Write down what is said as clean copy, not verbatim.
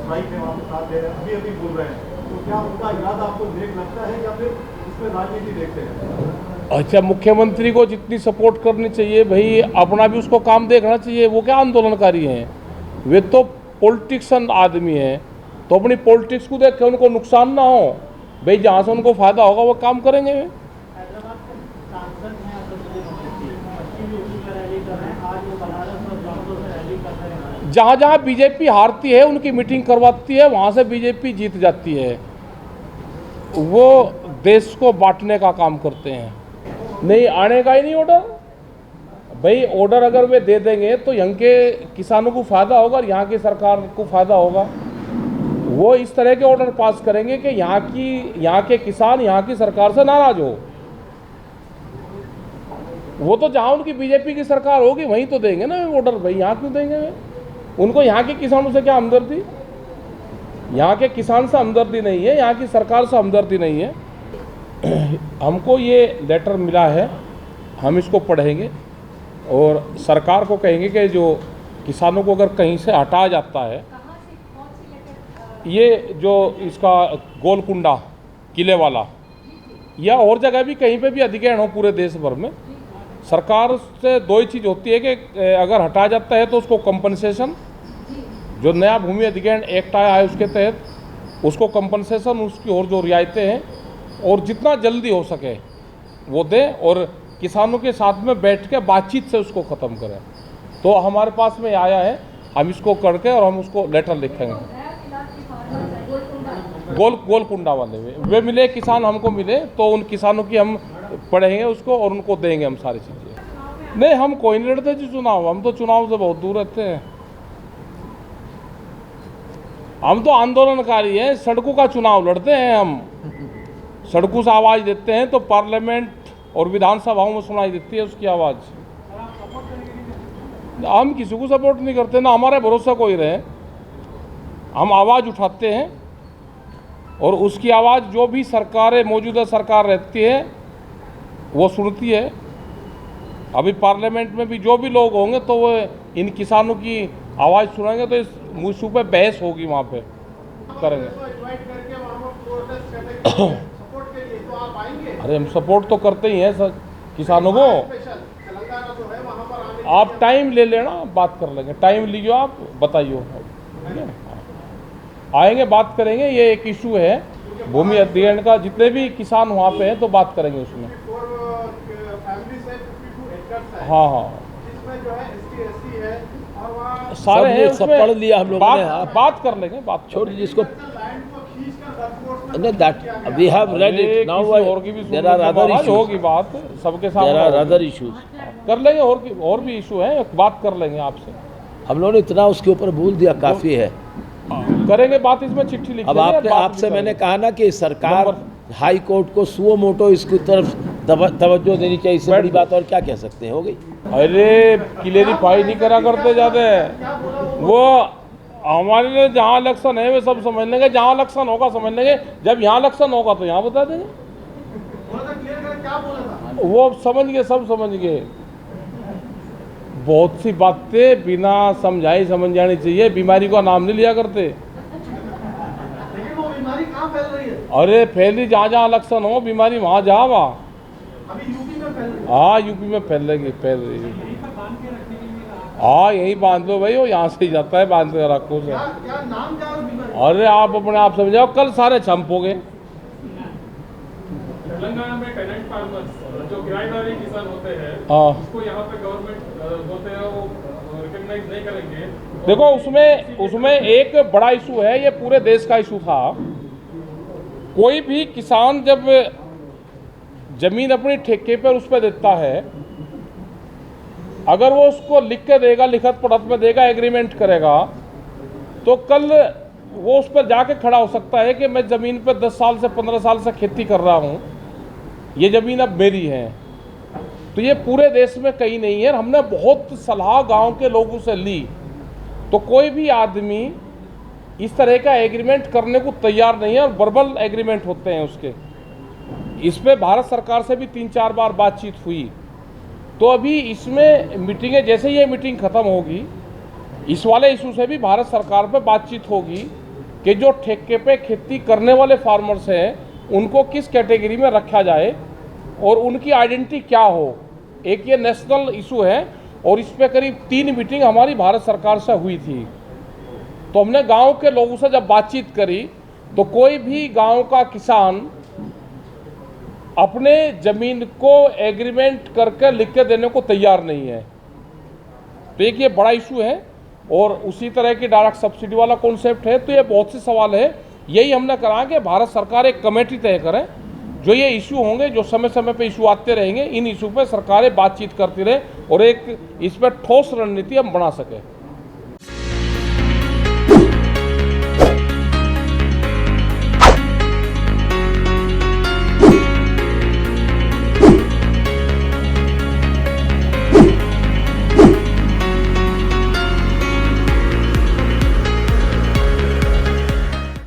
Strike है वहाँ पे साथ दे रहे हैं, अभी अभी बोल रहे हैं, तो क्या उनका इरादा आपको नेक लगता है या फिर इसमें राजनीति देखते हैं? अच्छा, मुख्यमंत्री को जितनी सपोर्ट करनी चाहिए भाई, अपना भी उसको काम देखना चाहिए। वो क्या आंदोलनकारी हैं, वे तो पॉलिटिशियन आदमी हैं, तो अपनी पॉलिटिक्स को देख के उनको नुकसान ना हो भाई, जहाँ से उनको फायदा होगा वो काम करेंगे वे। जहाँ जहाँ बीजेपी हारती है उनकी मीटिंग करवाती है, वहाँ से बीजेपी जीत जाती है। वो देश को बांटने का काम करते हैं। नहीं, आने का ही नहीं ऑर्डर भाई। ऑर्डर अगर वे दे देंगे तो यहाँ के किसानों को फायदा होगा और यहाँ की सरकार को फायदा होगा। वो इस तरह के ऑर्डर पास करेंगे कि यहाँ के किसान यहाँ की सरकार से नाराज हो। वो तो जहाँ उनकी बीजेपी की सरकार होगी वहीं तो देंगे ना ऑर्डर भाई, यहाँ क्यों देंगे वे? उनको यहाँ के किसानों से क्या हमदर्दी? यहाँ के किसान से हमदर्दी नहीं है, यहाँ की सरकार से हमदर्दी नहीं है। हमको ये लेटर मिला है, हम इसको पढ़ेंगे और सरकार को कहेंगे कि जो किसानों को अगर कहीं से हटाया जाता है, ये जो इसका गोलकुंडा किले वाला या और जगह भी कहीं पे भी अधिग्रहण हो पूरे देश भर में, सरकार से दो ही चीज़ होती है कि अगर हटाया जाता है तो उसको कंपनसेशन, जो नया भूमि अधिग्रहण एक्ट आया है उसके तहत उसको कंपनसेशन, उसकी और जो रियायतें हैं और जितना जल्दी हो सके वो दें और किसानों के साथ में बैठ के बातचीत से उसको ख़त्म करें। तो हमारे पास में आया है, हम इसको करके और हम उसको लेटर लिखेंगे। गोलकुंडा वाले वे मिले, किसान हमको मिले तो उन किसानों की हम पढ़ेंगे उसको और उनको देंगे हम सारी चीज़ें। नहीं, हम कोई नहीं लड़ते जी चुनाव, हम तो चुनाव से बहुत दूर रहते हैं। हम तो आंदोलनकारी हैं, सड़कों का चुनाव लड़ते हैं हम। सड़कों से आवाज़ देते हैं तो पार्लियामेंट और विधानसभाओं में सुनाई देती है उसकी आवाज़। हम किसी को सपोर्ट नहीं करते, ना हमारे भरोसा कोई रहे। हम आवाज़ उठाते हैं और उसकी आवाज़ जो भी सरकारें मौजूदा सरकार रहती है वो सुनती है। अभी पार्लियामेंट में भी जो भी लोग होंगे तो वो इन किसानों की आवाज़ सुनेंगे, तो इस इशू पे बहस होगी, वहाँ पे करेंगे। अरे हम सपोर्ट तो करते ही हैं सर किसानों को। आप टाइम ले लेना, बात कर लेंगे। टाइम लीजिए, आप बताइए, आएंगे बात करेंगे। ये एक इशू है भूमि अधिग्रहण का, जितने भी किसान वहाँ पे हैं तो बात करेंगे उसमें। हाँ हाँ, सारे हैं सब पढ़ लिया हम लोगों ने। बात कर लेंगे, बात छोड़ दीजिए इसको। We have read it now. There are other issues. होगी बात सबके सामने। There are other issues. कर लेंगे, और भी इशू है, बात कर लेंगे आपसे। हम लोगों ने इतना उसके ऊपर बोल दिया, काफ़ी है। करेंगे बात, इसमें चिट्ठी लिख अब आपसे मैंने कहा ना कि सरकार हाई कोर्ट को सुओ मोटो इसकी तरफ तवज्जो देनी चाहिए। इससे बड़ी बात और क्या कह सकते हैं, हो गई। अरे क्लियरिफाई नहीं करा करते ज़्यादा। वो हमारे लिए जहाँ इलेक्शन है वे सब समझ लेंगे, जहाँ इलेक्शन होगा समझ लेंगे, जब यहाँ इलेक्शन होगा तो यहाँ बता देंगे। वो समझ गए, सब समझ गए। बहुत सी बातें बिना समझाई समझ जानी चाहिए। बीमारी का नाम नहीं लिया करते। अरे फैली जहाँ जहाँ इलेक्शन हो, बीमारी वहाँ जा वहाँ। हाँ, यूपी में फैल रही है। हाँ, यही बांध लो भाई, वो यहाँ से ही जाता है, बांध के रखो से। अरे आप अपने आप समझाओ, कल सारे छंप हो गए। तेलंगाना में टेनेंट फार्मर्स जो किराएदारी किसान होते हैं, उसको यहाँ पे गवर्नमेंट बोलते हैं वो रिकॉग्नाइज नहीं करेंगे। देखो, उसमें एक बड़ा इशू है, ये पूरे देश का इशू था। कोई भी किसान जब जमीन अपनी ठेके पर उस पर देता है, अगर वो उसको लिख के देगा, लिखत पढ़त में देगा, एग्रीमेंट करेगा, तो कल वो उस पर जाके खड़ा हो सकता है कि मैं ज़मीन पर 10 साल से 15 साल से खेती कर रहा हूँ, ये ज़मीन अब मेरी है। तो ये पूरे देश में कहीं नहीं है। हमने बहुत सलाह गांव के लोगों से ली, तो कोई भी आदमी इस तरह का एग्रीमेंट करने को तैयार नहीं है और वर्बल एग्रीमेंट होते हैं उसके। इस पर भारत सरकार से भी 3-4 बार बातचीत हुई। तो अभी इसमें मीटिंगें, जैसे ये मीटिंग ख़त्म होगी, इस वाले इशू से भी भारत सरकार पे बातचीत होगी कि जो ठेके पे खेती करने वाले फार्मर्स हैं उनको किस कैटेगरी में रखा जाए और उनकी आइडेंटिटी क्या हो। एक ये नेशनल इशू है और इस पे करीब 3 मीटिंग हमारी भारत सरकार से हुई थी। तो हमने गांव के लोगों से जब बातचीत करी तो कोई भी गांव का किसान अपने जमीन को एग्रीमेंट करके लिख के देने को तैयार नहीं है। तो एक ये बड़ा इशू है और उसी तरह की डायरेक्ट सब्सिडी वाला कॉन्सेप्ट है। तो ये बहुत से सवाल है, यही हमने कहा कि भारत सरकार एक कमेटी तय करे, जो ये इशू होंगे, जो समय समय पे इशू आते रहेंगे, इन इशू पे सरकारें बातचीत करती रहे और एक इस पर ठोस रणनीति हम बना सके।